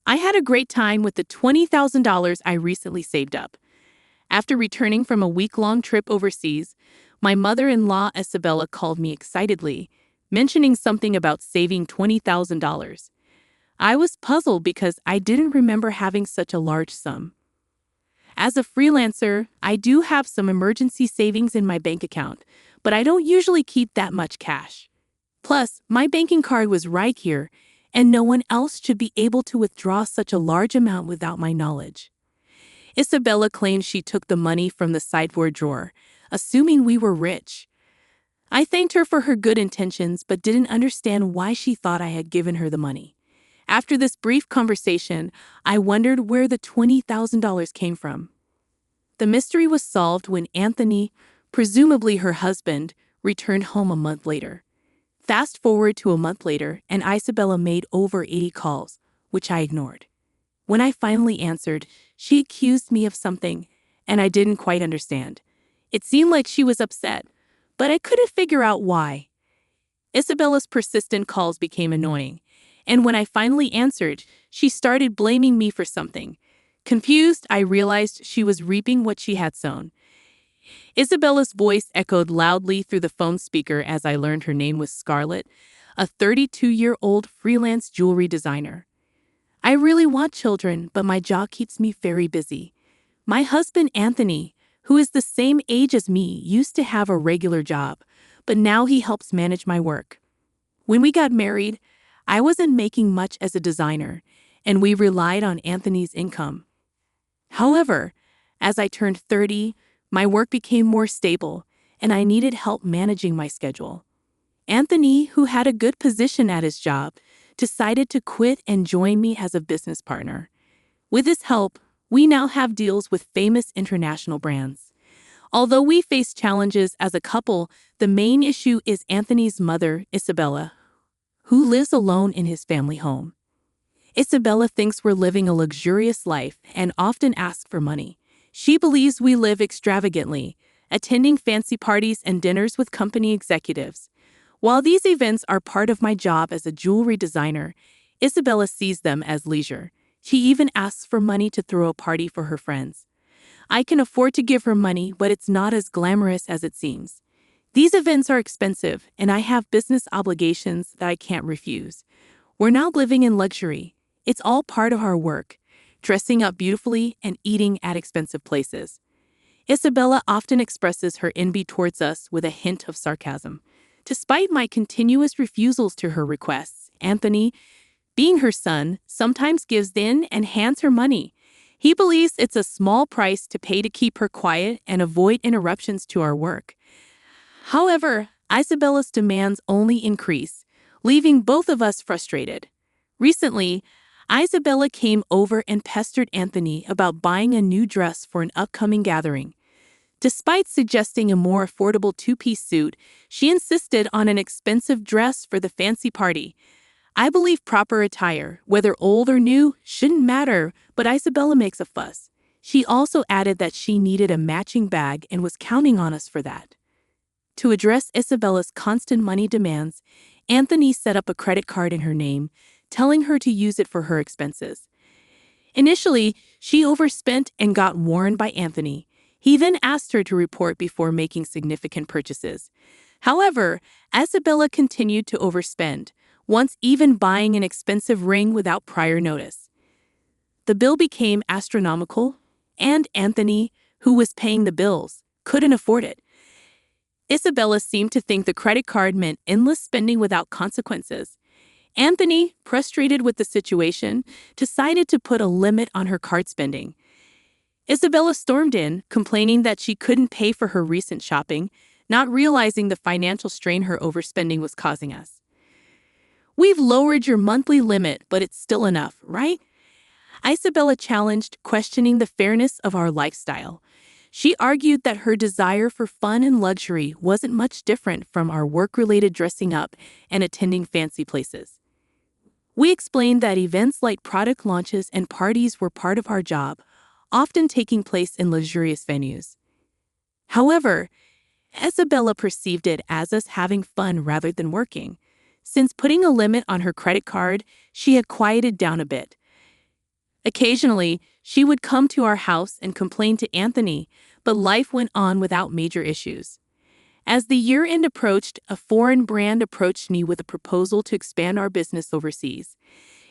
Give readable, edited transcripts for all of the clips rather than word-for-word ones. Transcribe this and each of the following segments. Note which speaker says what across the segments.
Speaker 1: I had a great time with the $20,000 I recently saved up. After returning from a week-long trip overseas, my mother-in-law Isabella called me excitedly, mentioning something about saving $20,000. I was puzzled because I didn't remember having such a large sum. As a freelancer, I do have some emergency savings in my bank account, but I don't usually keep that much cash. Plus, my banking card was right here, and no one else should be able to withdraw such a large amount without my knowledge. Isabella claimed she took the money from the sideboard drawer, assuming we were rich. I thanked her for her good intentions but didn't understand why she thought I had given her the money. After this brief conversation, I wondered where the $20,000 came from. The mystery was solved when Anthony, presumably her husband, returned home a month later. Fast forward to a month later, and Isabella made over 80 calls, which I ignored. When I finally answered, she accused me of something, and I didn't quite understand. It seemed like she was upset, but I couldn't figure out why. Isabella's persistent calls became annoying, and when I finally answered, she started blaming me for something. Confused, I realized she was reaping what she had sown. Isabella's voice echoed loudly through the phone speaker as I learned her name was Scarlett, a 32-year-old freelance jewelry designer. I really want children, but my job keeps me very busy. My husband, Anthony, who is the same age as me, used to have a regular job, but now he helps manage my work. When we got married, I wasn't making much as a designer, and we relied on Anthony's income. However, as I turned 30, my work became more stable, and I needed help managing my schedule. Anthony, who had a good position at his job, decided to quit and join me as a business partner. With his help, we now have deals with famous international brands. Although we face challenges as a couple, the main issue is Anthony's mother, Isabella, who lives alone in his family home. Isabella thinks we're living a luxurious life and often asks for money. She believes we live extravagantly, attending fancy parties and dinners with company executives. While these events are part of my job as a jewelry designer, Isabella sees them as leisure. She even asks for money to throw a party for her friends. I can afford to give her money, but it's not as glamorous as it seems. These events are expensive, and I have business obligations that I can't refuse. We're now living in luxury. It's all part of our work, dressing up beautifully and eating at expensive places. Isabella often expresses her envy towards us with a hint of sarcasm. Despite my continuous refusals to her requests, Anthony, being her son, sometimes gives in and hands her money. He believes it's a small price to pay to keep her quiet and avoid interruptions to our work. However, Isabella's demands only increase, leaving both of us frustrated. Recently, Isabella came over and pestered Anthony about buying a new dress for an upcoming gathering. Despite suggesting a more affordable two-piece suit, she insisted on an expensive dress for the fancy party. I believe proper attire, whether old or new, shouldn't matter, but Isabella makes a fuss. She also added that she needed a matching bag and was counting on us for that. To address Isabella's constant money demands, Anthony set up a credit card in her name, telling her to use it for her expenses. Initially, she overspent and got warned by Anthony. He then asked her to report before making significant purchases. However, Isabella continued to overspend, once even buying an expensive ring without prior notice. The bill became astronomical, and Anthony, who was paying the bills, couldn't afford it. Isabella seemed to think the credit card meant endless spending without consequences. Anthony, frustrated with the situation, decided to put a limit on her card spending. Isabella stormed in, complaining that she couldn't pay for her recent shopping, not realizing the financial strain her overspending was causing us. "We've lowered your monthly limit, but it's still enough, right?" Isabella challenged, questioning the fairness of our lifestyle. She argued that her desire for fun and luxury wasn't much different from our work-related dressing up and attending fancy places. We explained that events like product launches and parties were part of our job, often taking place in luxurious venues. However, Isabella perceived it as us having fun rather than working. Since putting a limit on her credit card, she had quieted down a bit. Occasionally, she would come to our house and complain to Anthony, but life went on without major issues. As the year-end approached, a foreign brand approached me with a proposal to expand our business overseas.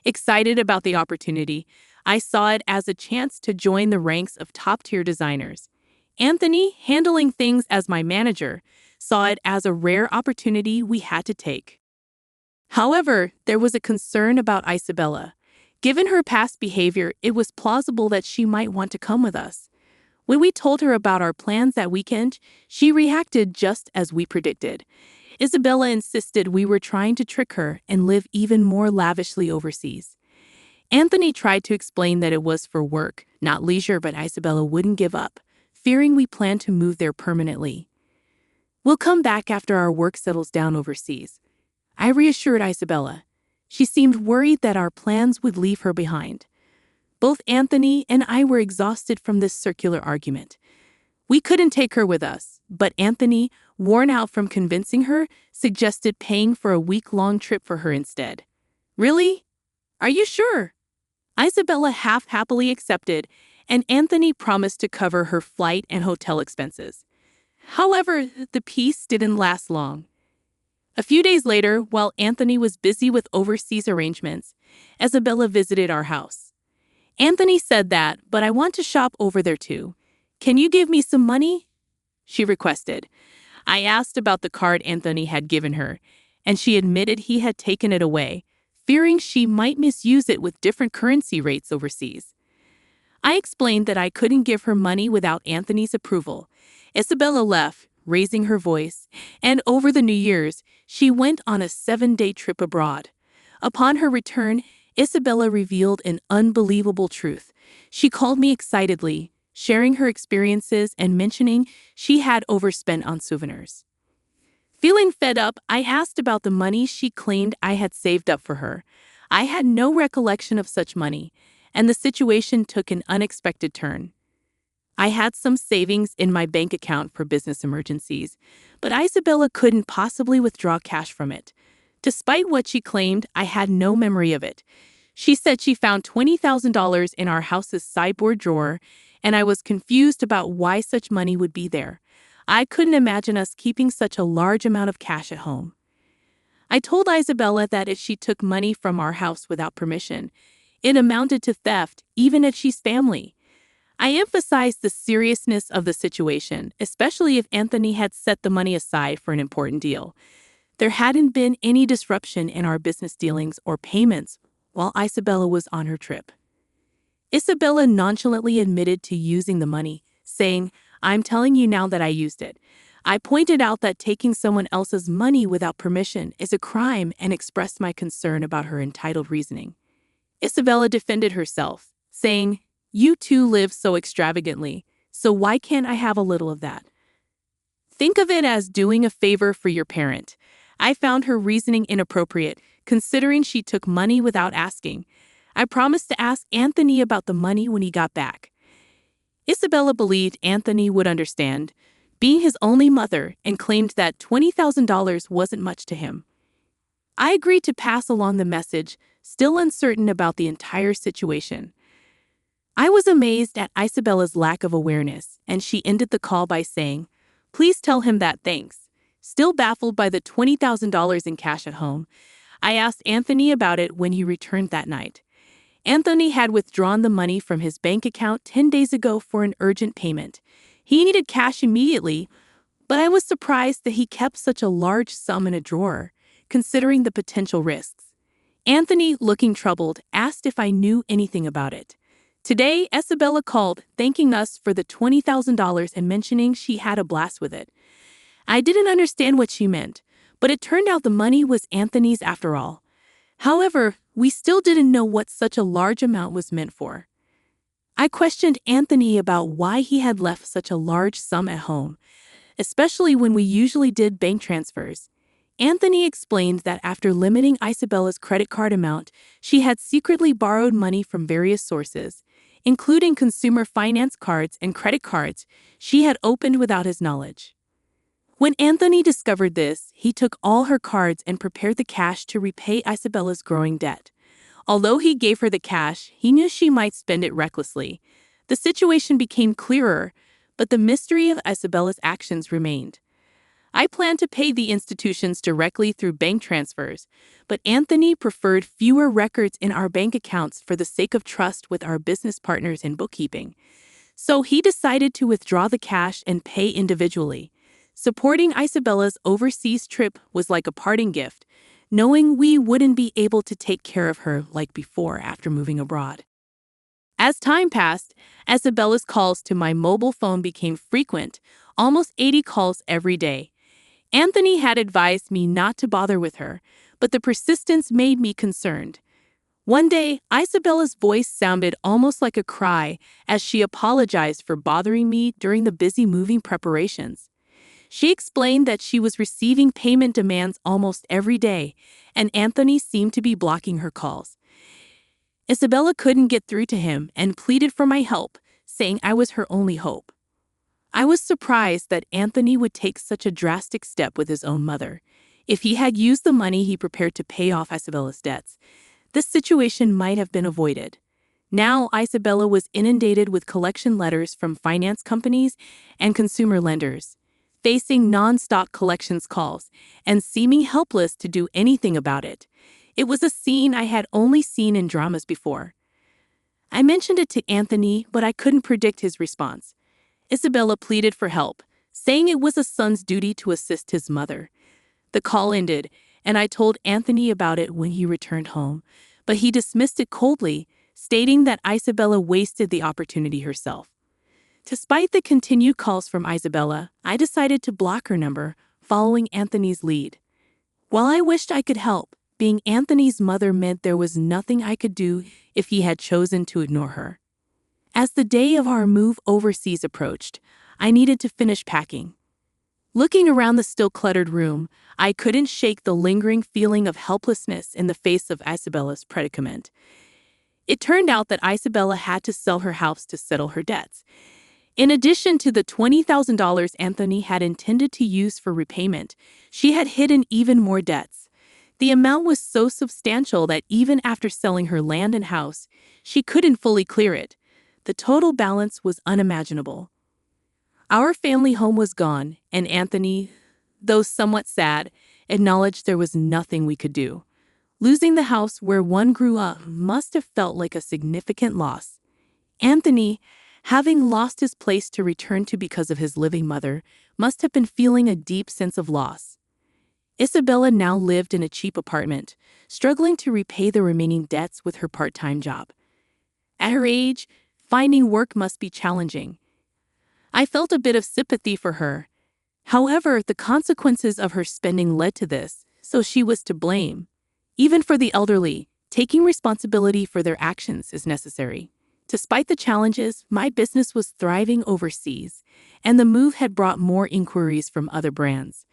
Speaker 1: Excited about the opportunity, I saw it as a chance to join the ranks of top-tier designers. Anthony, handling things as my manager, saw it as a rare opportunity we had to take. However, there was a concern about Isabella. Given her past behavior, it was plausible that she might want to come with us. When we told her about our plans that weekend, she reacted just as we predicted. Isabella insisted we were trying to trick her and live even more lavishly overseas. Anthony tried to explain that it was for work, not leisure, but Isabella wouldn't give up, fearing we planned to move there permanently. "We'll come back after our work settles down overseas," I reassured Isabella. She seemed worried that our plans would leave her behind. Both Anthony and I were exhausted from this circular argument. We couldn't take her with us, but Anthony, worn out from convincing her, suggested paying for a week-long trip for her instead. "Really? Are you sure?" Isabella half-happily accepted, and Anthony promised to cover her flight and hotel expenses. However, the peace didn't last long. A few days later, while Anthony was busy with overseas arrangements, Isabella visited our house. "Anthony said that, but I want to shop over there too. Can you give me some money?" she requested. I asked about the card Anthony had given her, and she admitted he had taken it away, fearing she might misuse it with different currency rates overseas. I explained that I couldn't give her money without Anthony's approval. Isabella left, raising her voice, and over the New Year's, she went on a 7-day trip abroad. Upon her return, Isabella revealed an unbelievable truth. She called me excitedly, sharing her experiences and mentioning she had overspent on souvenirs. Feeling fed up, I asked about the money she claimed I had saved up for her. I had no recollection of such money, and the situation took an unexpected turn. I had some savings in my bank account for business emergencies, but Isabella couldn't possibly withdraw cash from it. Despite what she claimed, I had no memory of it. She said she found $20,000 in our house's sideboard drawer, and I was confused about why such money would be there. I couldn't imagine us keeping such a large amount of cash at home. I told Isabella that if she took money from our house without permission, it amounted to theft, even if she's family. I emphasized the seriousness of the situation, especially if Anthony had set the money aside for an important deal. There hadn't been any disruption in our business dealings or payments while Isabella was on her trip. Isabella nonchalantly admitted to using the money, saying, "I'm telling you now that I used it." I pointed out that taking someone else's money without permission is a crime and expressed my concern about her entitled reasoning. Isabella defended herself, saying, "You too live so extravagantly, so why can't I have a little of that? Think of it as doing a favor for your parent." I found her reasoning inappropriate, considering she took money without asking. I promised to ask Anthony about the money when he got back. Isabella believed Anthony would understand, being his only mother, and claimed that $20,000 wasn't much to him. I agreed to pass along the message, still uncertain about the entire situation. I was amazed at Isabella's lack of awareness, and she ended the call by saying, "Please tell him that, thanks." Still baffled by the $20,000 in cash at home, I asked Anthony about it when he returned that night. Anthony had withdrawn the money from his bank account 10 days ago for an urgent payment. He needed cash immediately, but I was surprised that he kept such a large sum in a drawer, considering the potential risks. Anthony, looking troubled, asked if I knew anything about it. Today, Isabella called, thanking us for the $20,000 and mentioning she had a blast with it. I didn't understand what she meant, but it turned out the money was Anthony's after all. However, we still didn't know what such a large amount was meant for. I questioned Anthony about why he had left such a large sum at home, especially when we usually did bank transfers. Anthony explained that after limiting Isabella's credit card amount, she had secretly borrowed money from various sources, including consumer finance cards and credit cards she had opened without his knowledge. When Anthony discovered this, he took all her cards and prepared the cash to repay Isabella's growing debt. Although he gave her the cash, he knew she might spend it recklessly. The situation became clearer, but the mystery of Isabella's actions remained. I planned to pay the institutions directly through bank transfers, but Anthony preferred fewer records in our bank accounts for the sake of trust with our business partners in bookkeeping. So he decided to withdraw the cash and pay individually. Supporting Isabella's overseas trip was like a parting gift, knowing we wouldn't be able to take care of her like before after moving abroad. As time passed, Isabella's calls to my mobile phone became frequent, almost 80 calls every day. Anthony had advised me not to bother with her, but the persistence made me concerned. One day, Isabella's voice sounded almost like a cry as she apologized for bothering me during the busy moving preparations. She explained that she was receiving payment demands almost every day, and Anthony seemed to be blocking her calls. Isabella couldn't get through to him and pleaded for my help, saying I was her only hope. I was surprised that Anthony would take such a drastic step with his own mother. If he had used the money he prepared to pay off Isabella's debts, this situation might have been avoided. Now, Isabella was inundated with collection letters from finance companies and consumer lenders, facing non-stop collections calls and seeming helpless to do anything about it. It was a scene I had only seen in dramas before. I mentioned it to Anthony, but I couldn't predict his response. Isabella pleaded for help, saying it was a son's duty to assist his mother. The call ended, and I told Anthony about it when he returned home, but he dismissed it coldly, stating that Isabella wasted the opportunity herself. Despite the continued calls from Isabella, I decided to block her number, following Anthony's lead. While I wished I could help, being Anthony's mother meant there was nothing I could do if he had chosen to ignore her. As the day of our move overseas approached, I needed to finish packing. Looking around the still cluttered room, I couldn't shake the lingering feeling of helplessness in the face of Isabella's predicament. It turned out that Isabella had to sell her house to settle her debts. In addition to the $20,000 Anthony had intended to use for repayment, she had hidden even more debts. The amount was so substantial that even after selling her land and house, she couldn't fully clear it. The total balance was unimaginable. Our family home was gone, and Anthony, though somewhat sad, acknowledged there was nothing we could do. Losing the house where one grew up must have felt like a significant loss. Anthony, having lost his place to return to because of his living mother, must have been feeling a deep sense of loss. Isabella now lived in a cheap apartment, struggling to repay the remaining debts with her part-time job. At her age, finding work must be challenging. I felt a bit of sympathy for her. However, the consequences of her spending led to this, so she was to blame. Even for the elderly, taking responsibility for their actions is necessary. Despite the challenges, my business was thriving overseas, and the move had brought more inquiries from other brands.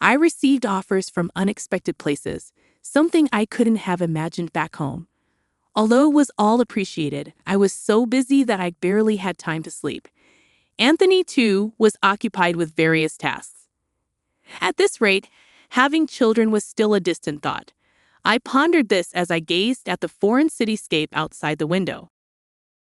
Speaker 1: I received offers from unexpected places, something I couldn't have imagined back home. Although it was all appreciated, I was so busy that I barely had time to sleep. Anthony, too, was occupied with various tasks. At this rate, having children was still a distant thought. I pondered this as I gazed at the foreign cityscape outside the window.